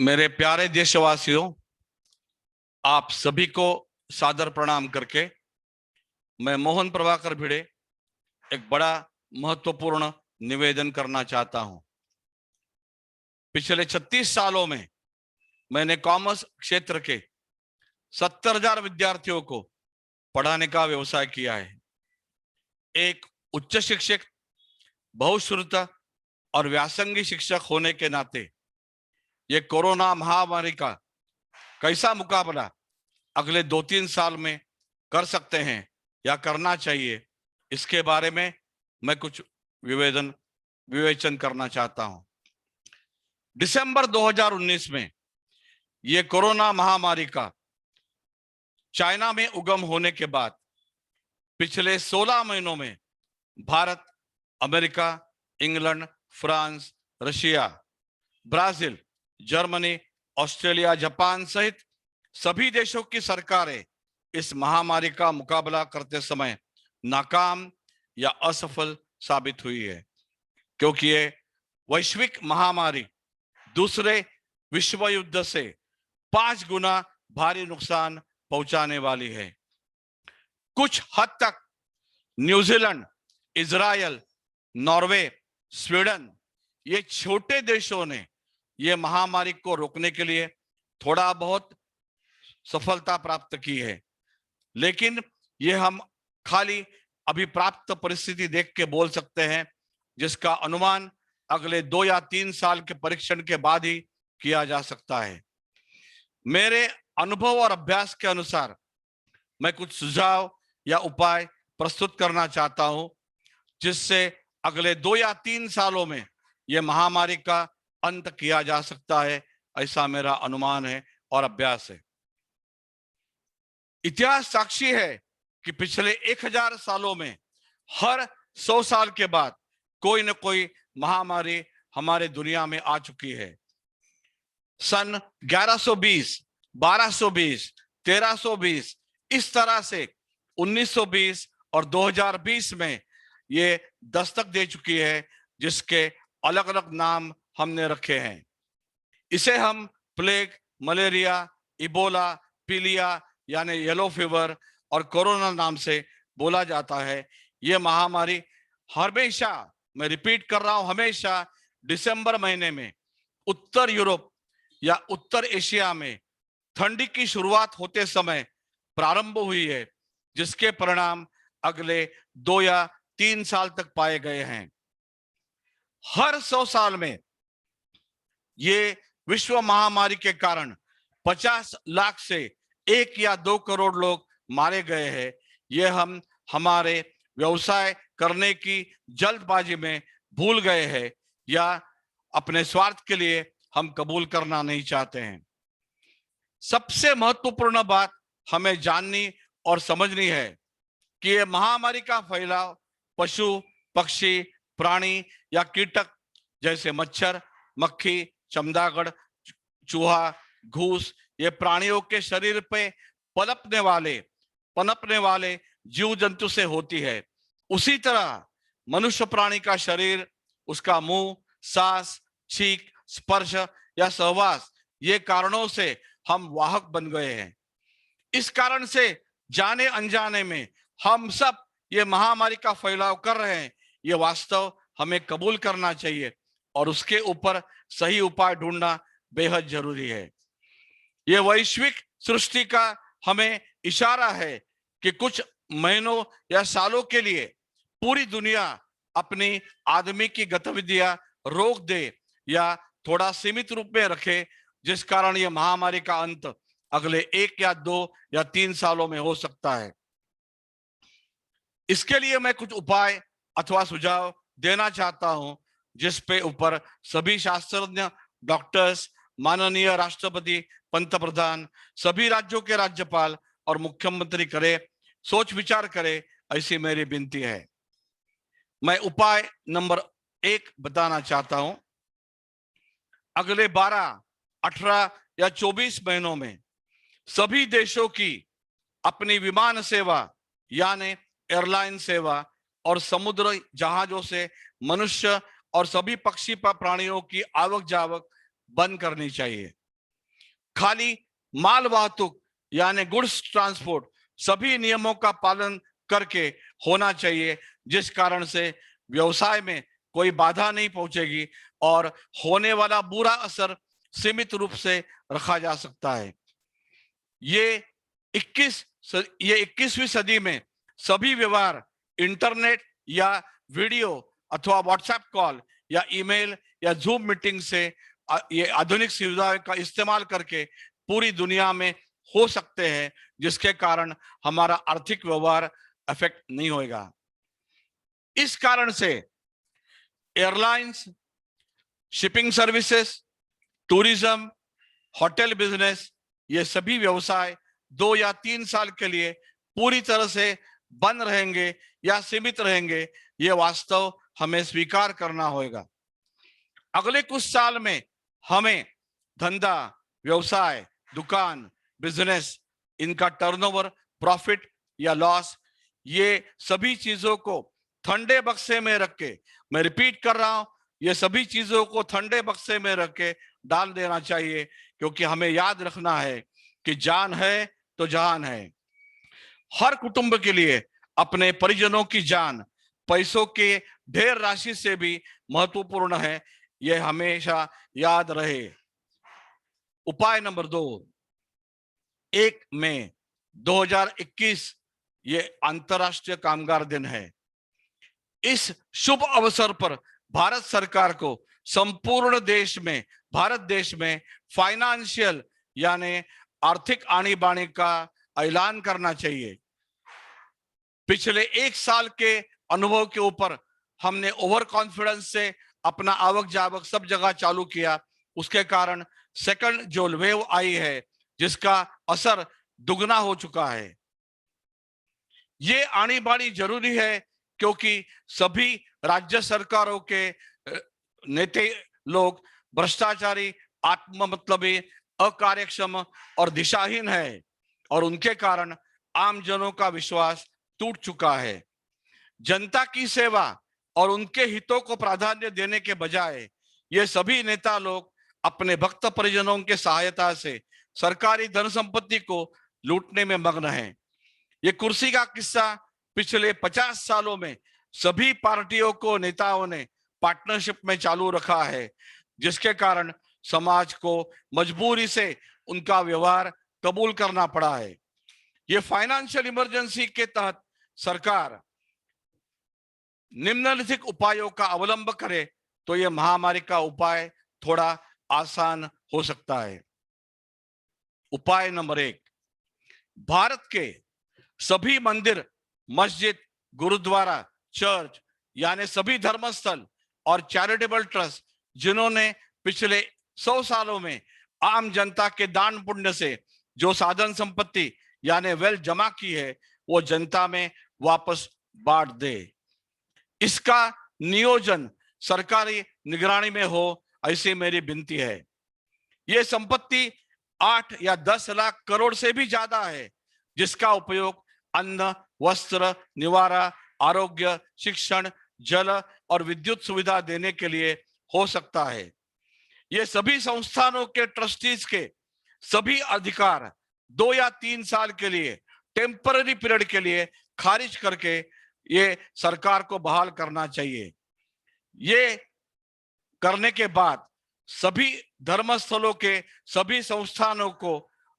मेरे प्यारे देशवासियों, आप सभी को सादर प्रणाम करके मैं मोहन प्रभाकर भिड़े एक बड़ा महत्वपूर्ण निवेदन करना चाहता हूं। पिछले 36 सालों में मैंने कॉमर्स क्षेत्र के 70,000 विद्यार्थियों को पढ़ाने का व्यवसाय किया है। एक उच्च शिक्षक, बहुश्रुत और व्यासंगी शिक्षक होने के नाते ये कोरोना महामारी का कैसा मुकाबला अगले 2-3 साल में कर सकते हैं या करना चाहिए, इसके बारे में मैं कुछ विवेचन करना चाहता हूं। दिसंबर 2019 में यह कोरोना महामारी का चाइना में उगम होने के बाद पिछले 16 महीनों में Bharat, America, England, France, Russia, Brazil, Germany, Australia, Japan सहित सभी देशों की सरकारें इस महामारी का मुकाबला करते समय नाकाम या असफल साबित हुई है, क्योंकि ये वैश्विक महामारी दूसरे विश्व युद्ध से 5 गुना भारी नुकसान पहुंचाने वाली है। कुछ हद तक न्यूजीलैंड, इजराइल, नॉर्वे, स्वीडन ये छोटे देशों ने ये महामारी को रोकने के लिए थोड़ा बहुत सफलता प्राप्त की है, लेकिन ये हम खाली अभी प्राप्त परिस्थिति देख के बोल सकते हैं, जिसका अनुमान अगले 2 या 3 साल के परीक्षण के बाद ही किया जा सकता है। मेरे अनुभव और अभ्यास के अनुसार मैं कुछ सुझाव या उपाय प्रस्तुत करना चाहता हूं, जिससे अगले 2 या 3 सालों में यह महामारी का अंत किया जा सकता है, ऐसा मेरा अनुमान है और अभ्यास है। इतिहास साक्षी है कि पिछले 1000 सालों में हर 100 साल के बाद कोई न कोई महामारी हमारे दुनिया में आ चुकी है। सन 1120, 1220, 1320 इस तरह से 1920 और 2020 में ये दस्तक दे चुकी है, जिसके अलग अलग नाम हमने रखे हैं। इसे हम प्लेग, मलेरिया, इबोला, पीलिया यानी येलो फीवर और कोरोना नाम से बोला जाता है। यह महामारी हमेशा, मैं रिपीट कर रहा हूं, हमेशा दिसंबर महीने में उत्तर यूरोप या उत्तर एशिया में ठंडी की शुरुआत होते समय प्रारंभ हुई है, जिसके परिणाम अगले 2 या 3 साल तक पाए गए हैं। हर 100 साल में ये विश्व महामारी के कारण 50 लाख से 1 या 2 करोड़ लोग मारे गए हैं। ये हम हमारे व्यवसाय करने की जल्दबाजी में भूल गए हैं या अपने स्वार्थ के लिए हम कबूल करना नहीं चाहते हैं। सबसे महत्वपूर्ण बात हमें जाननी और समझनी है कि यह महामारी का फैलाव पशु, पक्षी, प्राणी या कीटक जैसे मच्छर, मक्खी, चमगादड़, चूहा, घूस ये प्राणियों के शरीर पे पनपने वाले जीव जंतु से होती है। उसी तरह मनुष्य प्राणी का शरीर, उसका मुंह, सांस, छींक, स्पर्श या सहवास ये कारणों से हम वाहक बन गए हैं। इस कारण से जाने अनजाने में हम सब ये महामारी का फैलाव कर रहे हैं। ये वास्तव हमें कबूल करना चाहिए और उसके ऊपर सही उपाय ढूंढना बेहद जरूरी है। ये वैश्विक सृष्टि का हमें इशारा है कि कुछ महीनों या सालों के लिए पूरी दुनिया अपनी आदमी की गतिविधियां रोक दे या थोड़ा सीमित रूप में रखे, जिस कारण यह महामारी का अंत अगले 1 या 2 या 3 सालों में हो सकता है। इसके लिए मैं कुछ उपाय अथवा सुझाव देना चाहता हूं, जिस पे ऊपर सभी शास्त्रज्ञ, डॉक्टर्स, माननीय राष्ट्रपति, पंतप्रधान, सभी राज्यों के राज्यपाल और मुख्यमंत्री करे, सोच विचार करे, ऐसी मेरी विनती है। मैं उपाय नंबर 1 बताना चाहता हूं। अगले 12, 18 या 24 महीनों में सभी देशों की अपनी विमान सेवा यानी एयरलाइन सेवा और समुद्र जहाजों से मनुष्य और सभी पक्षी प्राणियों की आवक जावक बंद करनी चाहिए। खाली माल वाहतुक यानी गुड्स ट्रांसपोर्ट सभी नियमों का पालन करके होना चाहिए, जिस कारण से व्यवसाय में कोई बाधा नहीं पहुंचेगी और होने वाला बुरा असर सीमित रूप से रखा जा सकता है। ये 21वीं सदी में सभी व्यवहार इंटरनेट या वीडियो अथवा व्हाट्सएप कॉल या ईमेल या जूम मीटिंग से ये आधुनिक सुविधाओं का इस्तेमाल करके पूरी दुनिया में हो सकते हैं, जिसके कारण हमारा आर्थिक व्यवहार अफेक्ट नहीं होगा। इस कारण से airlines, shipping services, tourism, hotel business, ये सभी व्यवसाय 2 या 3 साल के लिए पूरी तरह से बंद रहेंगे या सीमित रहेंगे, ये वास्तव हमें स्वीकार करना होगा। अगले कुछ साल में हमें धंधा, व्यवसाय, दुकान, बिजनेस, इनका टर्नओवर, प्रॉफिट या लॉस, ये सभी चीजों को ठंडे बक्से में रख के, मैं रिपीट कर रहा हूं, ये सभी चीजों को ठंडे बक्से में रख के डाल देना चाहिए, क्योंकि हमें याद रखना है कि जान है तो जहान है। हर कुटुंब के लिए अपने परिजनों की जान पैसों के ढेर राशि से भी महत्वपूर्ण है, यह हमेशा याद रहे। उपाय नंबर 2, 1 मई 2021 ये अंतर्राष्ट्रीय कामगार दिन है। इस शुभ अवसर पर भारत सरकार को संपूर्ण देश में, भारत देश में फाइनेंशियल यानी आर्थिक आनी बानी का ऐलान करना चाहिए। पिछले 1 साल के अनुभव के ऊपर हमने ओवर कॉन्फिडेंस से अपना आवक जावक सब जगह चालू किया, उसके कारण सेकंड जो वेव आई है जिसका असर दुगना हो चुका है। ये आनी बानी जरूरी है क्योंकि सभी राज्य सरकारों के नेता लोग भ्रष्टाचारी, आत्ममतलबी, अकार्यक्षम और दिशाहीन है और उनके कारण आम जनों का विश्वास टूट चुका है। जनता की सेवा और उनके हितों को प्राधान्य देने के बजाय ये सभी नेता लोग अपने भक्त परिजनों के सहायता से सरकारी धन संपत्ति को लूटने में मग्न हैं। ये कुर्सी का किस्सा पिछले 50 सालों में सभी पार्टियों को नेताओं ने पार्टनरशिप में चालू रखा है, जिसके कारण समाज को मजबूरी से उनका व्यवहार कबूल करना पड़ा है। ये फाइनेंशियल इमरजेंसी के तहत सरकार निम्नलिखित उपायों का अवलंब करे तो यह महामारी का उपाय थोड़ा आसान हो सकता है। उपाय नंबर 1, भारत के सभी मंदिर, मस्जिद, गुरुद्वारा, चर्च यानी सभी धर्मस्थल और चैरिटेबल ट्रस्ट जिन्होंने पिछले 100 सालों में आम जनता के दान पुण्य से जो साधन संपत्ति यानी वेल्थ जमा की है, वो जनता में वापस बांट दे। इसका नियोजन सरकारी निगरानी में हो, ऐसी मेरी विनती है। ये संपत्ति 8 या 10 लाख करोड़ से भी ज्यादा है, जिसका उपयोग अन्न, वस्त्र, निवारा, आरोग्य, शिक्षण, जल और विद्युत सुविधा देने के लिए हो सकता है। ये सभी संस्थानों के ट्रस्टीज के सभी अधिकार 2 या 3 साल के लिए, टेम्पररी पीरियड के लिए खारिज करके ये सरकार को बहाल करना चाहिए। ये करने के बाद सभी धर्मस्थलों के सभी संस्थानों को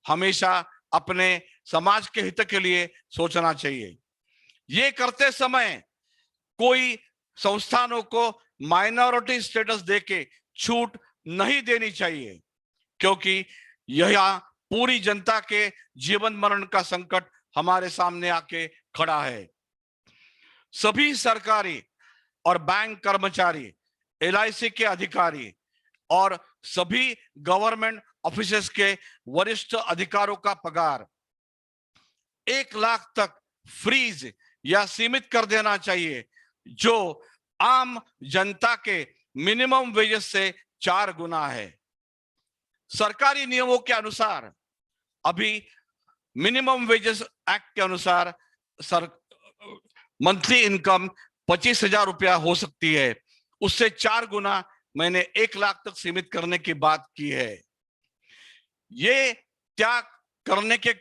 हमेशा अपने समाज के हित के लिए सोचना चाहिए। ये करते समय कोई संस्थानों को माइनॉरिटी स्टेटस देके छूट नहीं देनी चाहिए, क्योंकि यह पूरी जनता के जीवन मरण का संकट हमारे सामने आके खड़ा है। सभी सरकारी और बैंक कर्मचारी, LIC के अधिकारी और सभी गवर्नमेंट ऑफिसर्स के वरिष्ठ अधिकारों का पगार 1 लाख तक फ्रीज या सीमित कर देना चाहिए, जो आम जनता के मिनिमम वेजेस से 4 गुना है। सरकारी नियमों के अनुसार अभी मिनिमम वेजेस एक्ट के अनुसार मंथली इनकम 25,000 रुपया हो सकती है, उससे 4 गुना मैंने 1 लाख तक सीमित करने की बात की है। ये त्याग करने के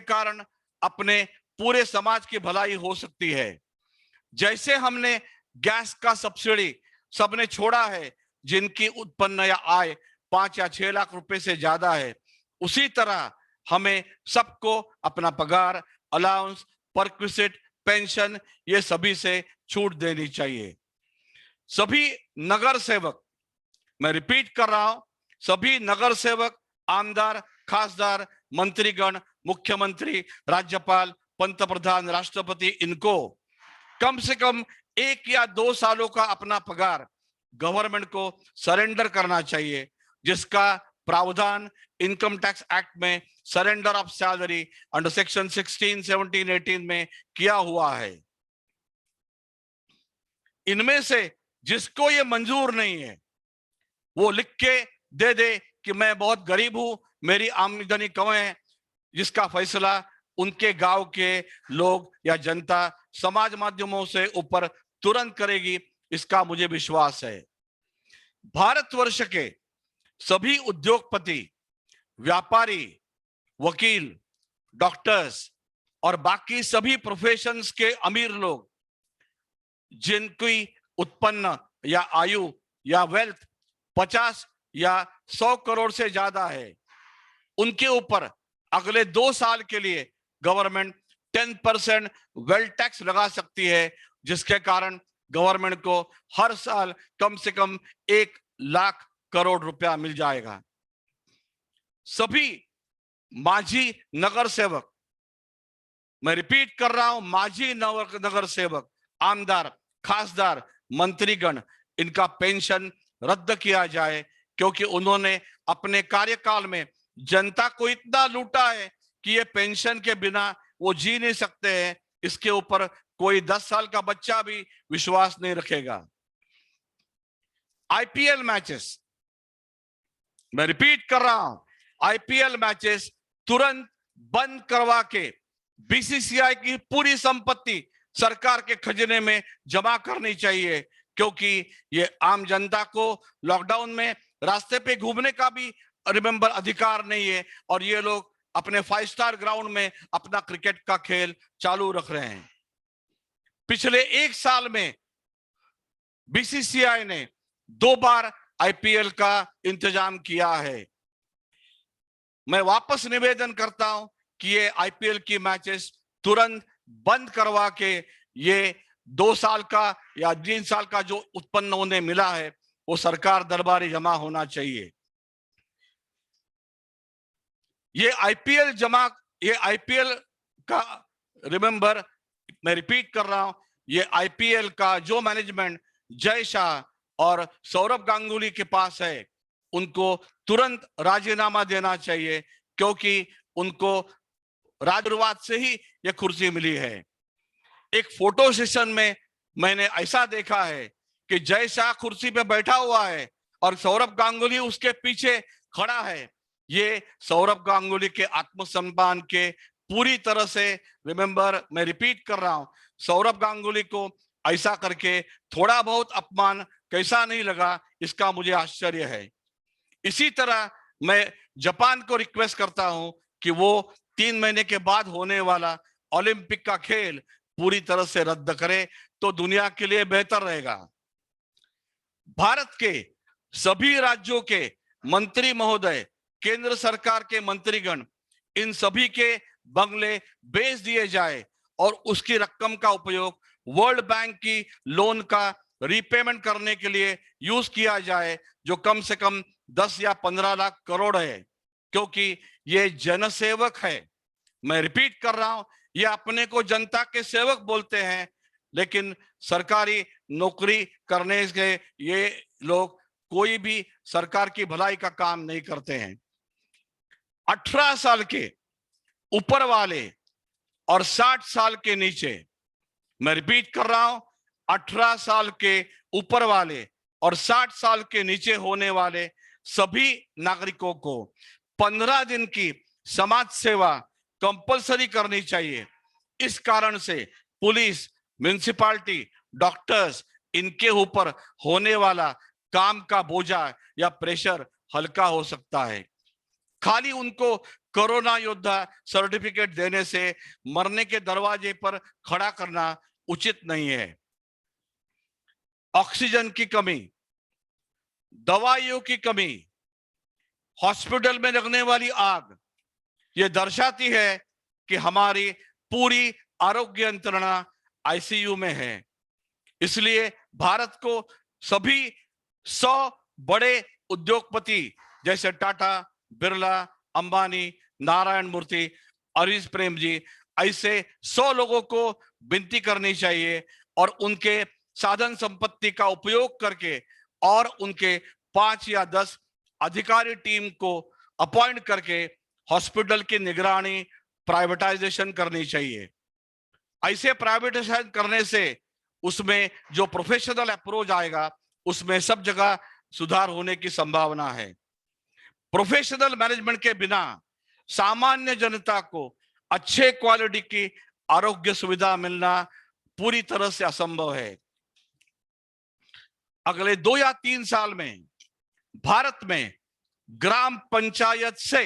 कारण अपने पूरे समाज की भलाई हो सकती है। जैसे हमने गैस का सब्सिडी सबने छोड़ा है जिनकी उत्पन्न या आय 5 या 6 लाख रुपए से ज्यादा है, उसी तरह हमें सबको अपना पगार, अलाउंस, परक्विसिट, पेंशन ये सभी से छूट देनी चाहिए। सभी नगर सेवक, मैं रिपीट कर रहा हूं, सभी नगर सेवक, आमदार, खासदार, मंत्रीगण, मुख्यमंत्री, राज्यपाल, पंतप्रधान, राष्ट्रपति, इनको कम से कम 1 या 2 सालों का अपना पगार गवर्नमेंट को सरेंडर करना चाहिए, जिसका प्रावधान इनकम टैक्स एक्ट में surrender of salary under section 16, 17, 18 में किया हुआ है। इनमें से जिसको ये मंजूर नहीं है वो लिख के दे दे कि मैं बहुत गरीब हूं, मेरी आमदनी कम है, जिसका फैसला उनके गांव के लोग या जनता समाज माध्यमों से ऊपर तुरंत करेगी, इसका मुझे विश्वास है। भारतवर्ष के सभी उद्योगपति, व्यापारी, वकील, डॉक्टर्स और बाकी सभी प्रोफेशंस के अमीर लोग जिनकी उत्पन्न या आयु या वेल्थ 50 या 100 करोड़ से ज्यादा है, उनके ऊपर अगले 2 साल के लिए गवर्नमेंट 10% वेल्थ टैक्स लगा सकती है, जिसके कारण गवर्नमेंट को हर साल कम से कम 1 लाख करोड़ रुपया मिल जाएगा। सभी मांझी नगर सेवक, मैं रिपीट कर रहा हूं, मांझी नगर सेवक, आमदार, खासदार, मंत्रीगण, इनका पेंशन रद्द किया जाए, क्योंकि उन्होंने अपने कार्यकाल में जनता को इतना लूटा है कि ये पेंशन के बिना वो जी नहीं सकते हैं। इसके ऊपर कोई 10 साल का बच्चा भी विश्वास नहीं रखेगा। आईपीएल मैचेस, मैं रिपीट कर रहा हूं, आईपीएल मैचेस तुरंत बंद करवा के बीसीसीआई की पूरी संपत्ति सरकार के खजाने में जमा करनी चाहिए, क्योंकि ये आम जनता को लॉकडाउन में रास्ते पे घूमने का भी रिमेंबर अधिकार नहीं है, और ये लोग अपने 5 स्टार ग्राउंड में अपना क्रिकेट का खेल चालू रख रहे हैं। पिछले 1 साल में बीसीसीआई ने 2 बार आईपीएल का इंतजाम किया है। मैं वापस निवेदन करता हूं कि ये आईपीएल की मैचेस तुरंत बंद करवा के ये 2 साल का या 3 साल का जो उत्पन्न होने मिला है वो सरकार दरबारी जमा होना चाहिए। ये आईपीएल का रिमेंबर, मैं रिपीट कर रहा हूं, ये आईपीएल का जो मैनेजमेंट जय शाह और सौरभ गांगुली के पास है, उनको तुरंत राजीनामा देना चाहिए, क्योंकि उनको राजवाद से ही ये कुर्सी मिली है। एक फोटो सेशन में मैंने ऐसा देखा है कि जय शाह कुर्सी पे बैठा हुआ है और सौरभ गांगुली उसके पीछे खड़ा है। ये सौरभ गांगुली के आत्मसम्मान के पूरी तरह से रिमेंबर, मैं रिपीट कर रहा हूं, सौरभ गांगुली को ऐसा करके थोड़ा बहुत अपमान कैसा नहीं लगा, इसका मुझे आश्चर्य है। इसी तरह मैं जापान को रिक्वेस्ट करता हूं कि वो 3 महीने के बाद होने वाला ओलंपिक का खेल पूरी तरह से रद्द करे, तो दुनिया के लिए बेहतर रहेगा। भारत के सभी राज्यों के मंत्री महोदय, केंद्र सरकार के मंत्रीगण, इन सभी के बंगले बेच दिए जाए और उसकी रकम का उपयोग वर्ल्ड बैंक की लोन का रीपेमेंट करने के लिए यूज किया जाए, जो कम से कम 10 या 15 लाख करोड़ है, क्योंकि ये जनसेवक है। मैं रिपीट कर रहा हूं, ये अपने को जनता के सेवक बोलते हैं, लेकिन सरकारी नौकरी करने के ये लोग कोई भी सरकार की भलाई का काम नहीं करते हैं। 18 साल के ऊपर वाले और 60 साल के नीचे, मैं रिपीट कर रहा हूं, 18 साल के ऊपर वाले और 60 साल के नीचे होने वाले सभी नागरिकों को 15 दिन की समाज सेवा कंपलसरी करनी चाहिए। इस कारण से पुलिस, म्युनिसिपैलिटी, डॉक्टर्स, इनके ऊपर होने वाला काम का बोझा या प्रेशर हल्का हो सकता है। खाली उनको कोरोना योद्धा सर्टिफिकेट देने से मरने के दरवाजे पर खड़ा करना उचित नहीं है। ऑक्सीजन की कमी, दवाइयों की कमी, हॉस्पिटल में लगने वाली आग, ये दर्शाती है कि हमारी पूरी आरोग्य यंत्रणा आईसीयू में है। इसलिए भारत को सभी 100 बड़े उद्योगपति जैसे टाटा, बिरला, अंबानी, नारायण मूर्ति, हरीश प्रेम जी, ऐसे 100 लोगों को विनती करनी चाहिए और उनके साधन संपत्ति का उपयोग करके और उनके 5 या 10 अधिकारी टीम को अपॉइंट करके हॉस्पिटल की निगरानी, प्राइवेटाइजेशन करनी चाहिए। ऐसे प्राइवेटाइजेशन करने से उसमें जो प्रोफेशनल अप्रोच आएगा उसमें सब जगह सुधार होने की संभावना है। प्रोफेशनल मैनेजमेंट के बिना सामान्य जनता को अच्छे क्वालिटी की आरोग्य सुविधा मिलना पूरी तरह से असंभव है। अगले 2 या 3 साल में भारत में ग्राम पंचायत से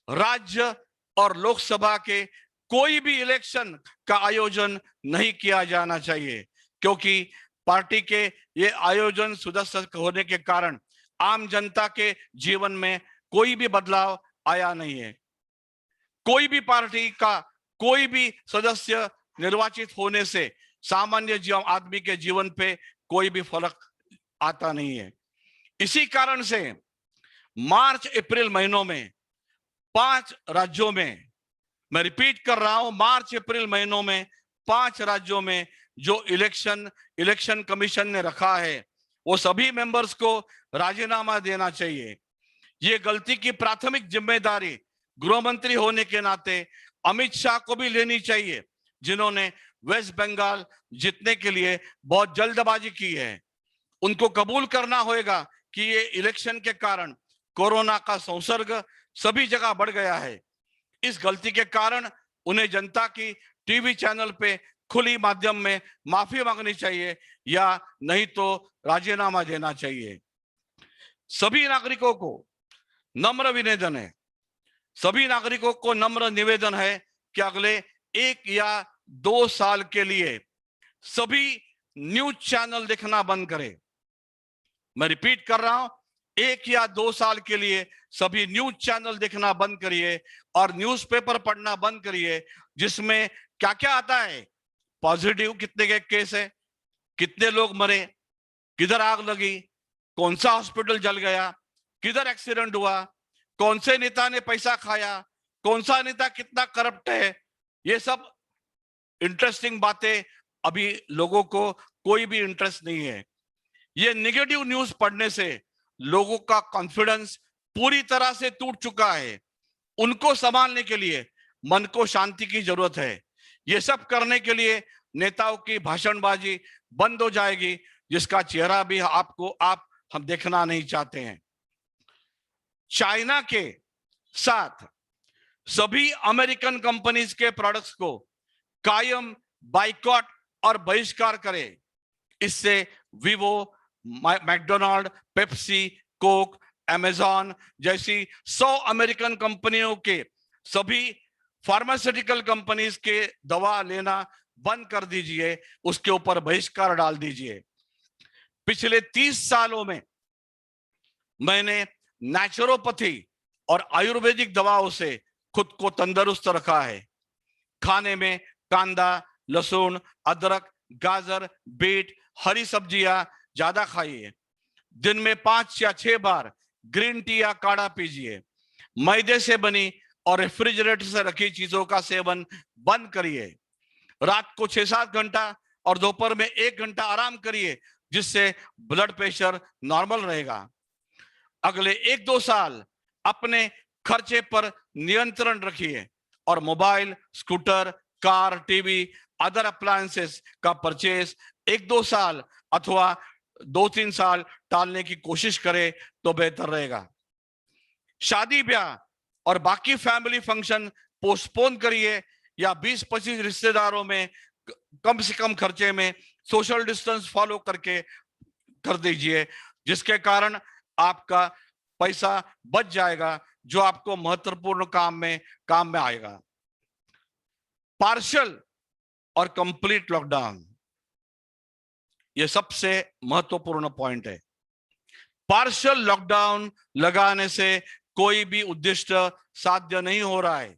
राज्य और लोकसभा के कोई भी इलेक्शन का आयोजन नहीं किया जाना चाहिए, क्योंकि पार्टी के ये आयोजन सदस्य होने के कारण आम जनता के जीवन में कोई भी बदलाव आया नहीं है। कोई भी पार्टी का कोई भी सदस्य निर्वाचित होने से सामान्य आदमी के जीवन पे कोई भी फर्क आता नहीं है। इसी कारण से मार्च अप्रैल महीनों में 5 राज्यों में, मैं रिपीट कर रहा हूं, मार्च अप्रैल महीनों में 5 राज्यों में जो इलेक्शन कमीशन ने रखा है वो सभी मेंबर्स को राजीनामा देना चाहिए। ये गलती की प्राथमिक जिम्मेदारी गृह मंत्री होने के नाते अमित शाह को भी लेनी चाहिए, जिन्होंने वेस्ट बंगाल जीतने के लिए बहुत जल्दबाजी की है। उनको कबूल करना होगा कि ये इलेक्शन के कारण कोरोना का संसर्ग सभी जगह बढ़ गया है। इस गलती के कारण उन्हें जनता की टीवी चैनल पे खुली माध्यम में माफी मांगनी चाहिए या नहीं तो राजीनामा देना चाहिए। सभी नागरिकों को नम्र निवेदन है, सभी नागरिकों को नम्र निवेदन है कि अगले 1 या 2 साल के लिए सभी न्यूज चैनल देखना बंद करें। मैं रिपीट कर रहा हूं, 1 या 2 साल के लिए सभी न्यूज चैनल देखना बंद करिए और न्यूज़पेपर पढ़ना बंद करिए, जिसमें क्या क्या आता है, पॉजिटिव कितने के केस है, कितने लोग मरे, किधर आग लगी, कौन सा हॉस्पिटल जल गया, किधर एक्सीडेंट हुआ, कौन से नेता ने पैसा खाया, कौन सा नेता कितना करप्ट है। ये सब इंटरेस्टिंग बातें अभी लोगों को कोई भी इंटरेस्ट नहीं है। ये नेगेटिव न्यूज पढ़ने से लोगों का कॉन्फिडेंस पूरी तरह से टूट चुका है। उनको संभालने के लिए मन को शांति की जरूरत है। ये सब करने के लिए नेताओं की भाषणबाजी बंद हो जाएगी, जिसका चेहरा भी हम देखना नहीं चाहते हैं। चाइना के साथ सभी अमेरिकन कंपनीज के प्रोडक्ट्स को कायम बाइकॉट और बहिष्कार करें। इससे Vivo, McDonald, Pepsi, Coke, Amazon जैसी 100 अमेरिकन कंपनियों के सभी फार्मास्यूटिकल कंपनीज के दवा लेना बंद कर दीजिए, उसके ऊपर बहिष्कार डाल दीजिए। पिछले 30 सालों में मैंने नेचुरोपैथी और आयुर्वेदिक दवाओं से खुद को तंदुरुस्त रखा है। खाने में कांदा, लहसुन, अदरक, गाजर, बीट, हरी सब्जियां ज्यादा खाइए। दिन में 5 या 6 बार ग्रीन टी या काढ़ा पीजिए। मैदे से बनी और रेफ्रिजरेटर से रखी चीजों का सेवन बंद करिए। रात को 6-7 घंटा और दोपहर में 1 घंटा आराम करिए, जिससे ब्लड प्रेशर नॉर्मल रहेगा। अगले 1-2 साल अपने खर्चे पर नियंत्रण रखिए और mobile, scooter, car, TV, other appliances का परचेज 1-2 साल अथवा 2-3 साल टालने की कोशिश करें तो बेहतर रहेगा। शादी ब्याह और बाकी फैमिली फंक्शन पोस्टपोन करिए या 20-25 रिश्तेदारों में कम से कम खर्चे में सोशल डिस्टेंस फॉलो करके कर दीजिए, जिसके कारण आपका पैसा बच जाएगा जो आपको महत्वपूर्ण काम में आएगा। पार्शियल और कंप्लीट लॉकडाउन, यह सबसे महत्वपूर्ण पॉइंट है। पार्शियल लॉकडाउन लगाने से कोई भी उद्देश्य साध्य नहीं हो रहा है।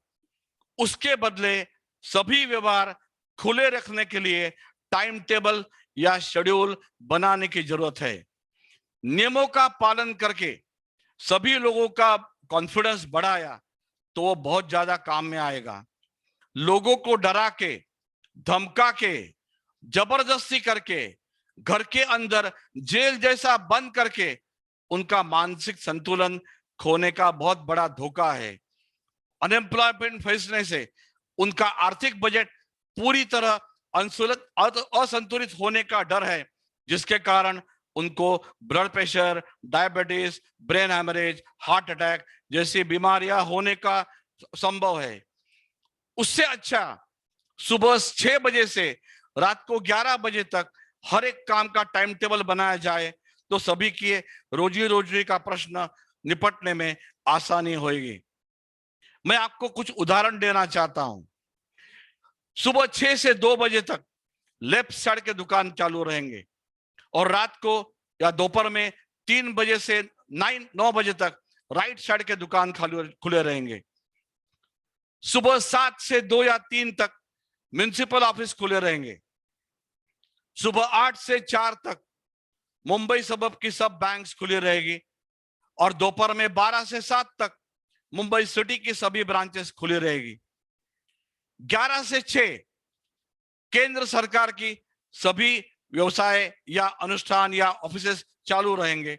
उसके बदले सभी व्यवहार खुले रखने के लिए टाइम टेबल या शेड्यूल बनाने की जरूरत है। नियमों का पालन करके सभी लोगों का कॉन्फिडेंस बढ़ाया तो वो बहुत ज्यादा काम में आएगा। लोगों को डरा के, धमका के, जबरदस्ती करके, घर के अंदर जेल जैसा बंद करके उनका मानसिक संतुलन खोने का बहुत बड़ा धोखा है। अनएम्प्लॉयमेंट फैसले से उनका आर्थिक बजट पूरी तरह असंतुलित होने का डर है, जिसके कारण उनको blood pressure, diabetes, brain haemorrhage, heart attack जैसी बीमारियां होने का संभव है। उससे अच्छा सुबह 6 बजे से रात को 11 बजे तक हर एक काम का टाइम टेबल बनाया जाए तो सभी की रोजी रोटी का प्रश्न निपटने में आसानी होगी। मैं आपको कुछ उदाहरण देना चाहता हूं। सुबह 6 से 2 बजे तक लेफ्ट साइड के दुकान चालू रहेंगे और रात को या दोपहर में 3 बजे से 9 बजे तक राइट साइड के दुकान खुले रहेंगे। सुबह 7 से 2 या 3 तक म्युनिसिपल ऑफिस खुले रहेंगे। सुबह 8 से 4 तक मुंबई सबब की सब बैंक्स खुली रहेगी और दोपहर में 12 से 7 तक मुंबई सिटी की सभी ब्रांचेस खुली रहेगी। 11 से 6 केंद्र सरकार की सभी व्यवसाय या अनुष्ठान या ऑफिसेस चालू रहेंगे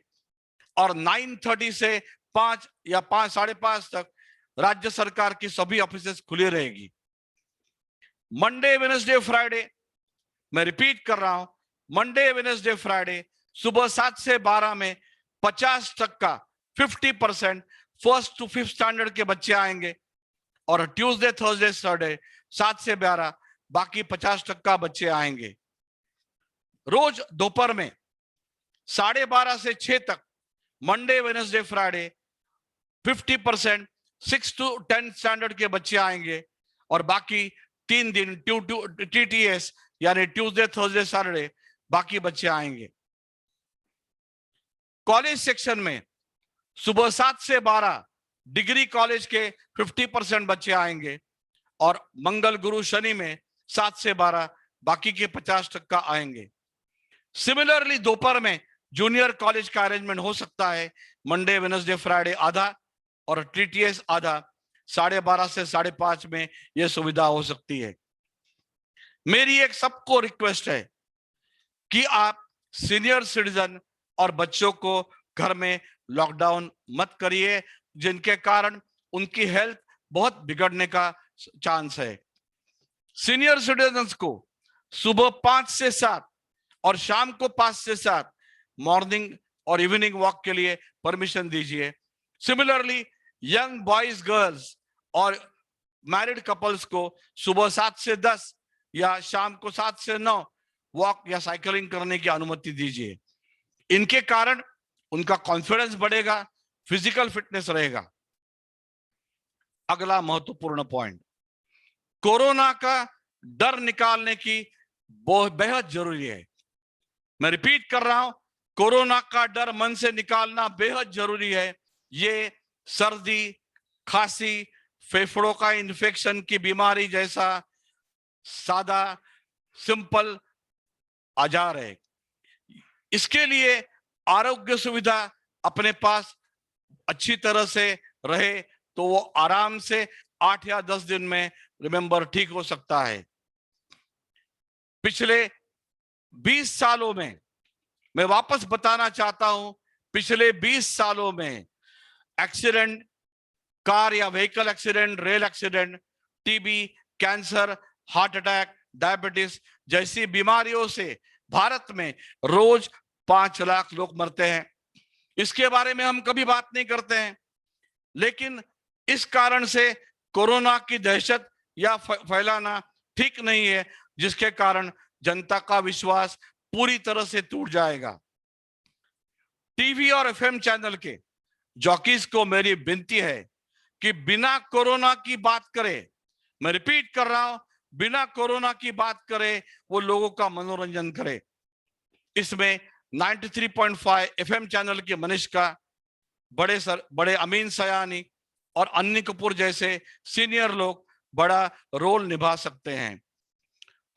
और 9:30 से 5 या 5:30 तक राज्य सरकार की सभी ऑफिसेस खुली रहेगी। मंडे, वेडनेसडे, फ्राइडे, मैं रिपीट कर रहा हूं, मंडे, वेडनेसडे, फ्राइडे सुबह 7 से 12 में 50% 50% फर्स्ट टू 5th स्टैंडर्ड के बच्चे आएंगे और ट्यूसडे, थर्सडे, सैटरडे 7 से 12 बाकी 50% बच्चे आएंगे। रोज दोपहर में 12:30 से 6 तक Monday, Wednesday, Friday 50% 6 to 10 standard के बच्चे आएंगे और बाकी 3 दिन TTS यानी ट्यूसडे, थर्सडे, सैटरडे बाकी बच्चे आएंगे। कॉलेज सेक्शन में सुबह 7 से 12 डिग्री कॉलेज के 50% बच्चे आएंगे और मंगल, गुरु, शनि में 7 से 12 बाकी के 50% आएंगे। सिमिलरली दोपहर में जूनियर कॉलेज का अरेंजमेंट हो सकता है। मंडे, वेडनेसडे, फ्राइडे आधा और TTS आधा, 12:30 से 5:30 में यह सुविधा हो सकती है। मेरी एक सबको रिक्वेस्ट है कि आप सीनियर सिटीजन और बच्चों को घर में लॉकडाउन मत करिए, जिनके कारण उनकी हेल्थ बहुत बिगड़ने का चांस है। सीनियर सिटीजन्स को सुबह 5 से 7 और शाम को 5 से 7 मॉर्निंग और इवनिंग वॉक के लिए परमिशन दीजिए। सिमिलरली यंग बॉयज, गर्ल्स और मैरिड कपल्स को सुबह 7 से 10 या शाम को 7 से 9 वॉक या साइकिलिंग करने की अनुमति दीजिए। इनके कारण उनका कॉन्फिडेंस बढ़ेगा, फिजिकल फिटनेस रहेगा। अगला महत्वपूर्ण पॉइंट, कोरोना का डर निकालने की बेहद जरूरी है। मैं रिपीट कर रहा हूं, कोरोना का डर मन से निकालना बेहद जरूरी है। ये सर्दी, खांसी, फेफड़ों का इन्फेक्शन की बीमारी जैसा सादा सिंपल आजार है। इसके लिए आरोग्य सुविधा अपने पास अच्छी तरह से रहे तो वो आराम से 8 या 10 दिन में रिमेंबर ठीक हो सकता है। पिछले 20 सालों में, मैं वापस बताना चाहता हूं, पिछले 20 सालों में एक्सीडेंट, कार या vehicle accident, rail accident, TB, cancer, heart attack, diabetes जैसी बीमारियों से भारत में रोज 5 लाख लोग मरते हैं। इसके बारे में हम कभी बात नहीं करते हैं, लेकिन इस कारण से कोरोना की दहशत या फैलाना ठीक नहीं है, जिसके कारण जनता का विश्वास पूरी तरह से टूट जाएगा। टीवी और FM चैनल के जॉकीज को मेरी विनती है कि बिना कोरोना की बात करें, मैं रिपीट कर रहा हूं, बिना कोरोना की बात करें, वो लोगों का मनोरंजन करे। इसमें 93.5 एफएम चैनल के मनीष का, बड़े अमीन सयानी और अन्नी कपूर जैसे सीनियर लोग बड़ा रोल निभा सकते हैं।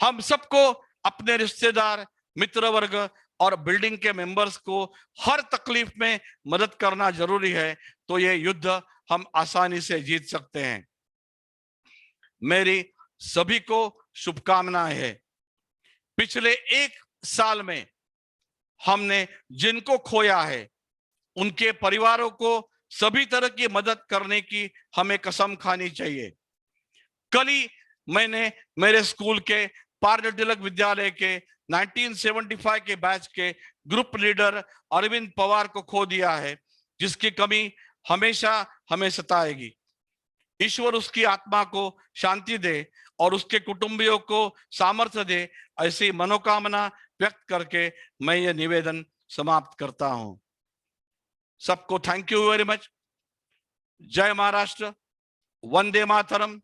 हम सबको अपने रिश्तेदार, मित्र वर्ग और बिल्डिंग के मेंबर्स को हर तकलीफ में मदद करना जरूरी है, तो ये युद्ध हम आसानी से जीत सकते हैं। मेरी सभी को शुभकामनाएं है। पिछले एक साल में हमने जिनको खोया है, उनके परिवारों को सभी तरह की मदद करने की हमें कसम खानी चाहिए। कल ही मैंने मेरे स्कूल के पार्ल तिलक विद्यालय के 1975 के बैच के ग्रुप लीडर अरविंद पवार को खो दिया है, जिसकी कमी हमेशा हमें सताएगी। ईश्वर उसकी आत्मा को शांति दे और उसके कुटुंबियों को सामर्थ्य दे, ऐसी मनोकामना व्यक्त करके मैं ये निवेदन समाप्त करता हूं। सबको थैंक यू वेरी मच। जय महाराष्ट्र, वंदे मातरम।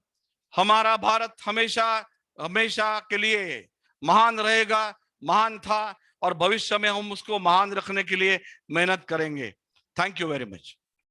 हमारा भारत हमेशा हमेशा के लिए महान रहेगा, महान था और भविष्य में हम उसको महान रखने के लिए मेहनत करेंगे। Thank you very much.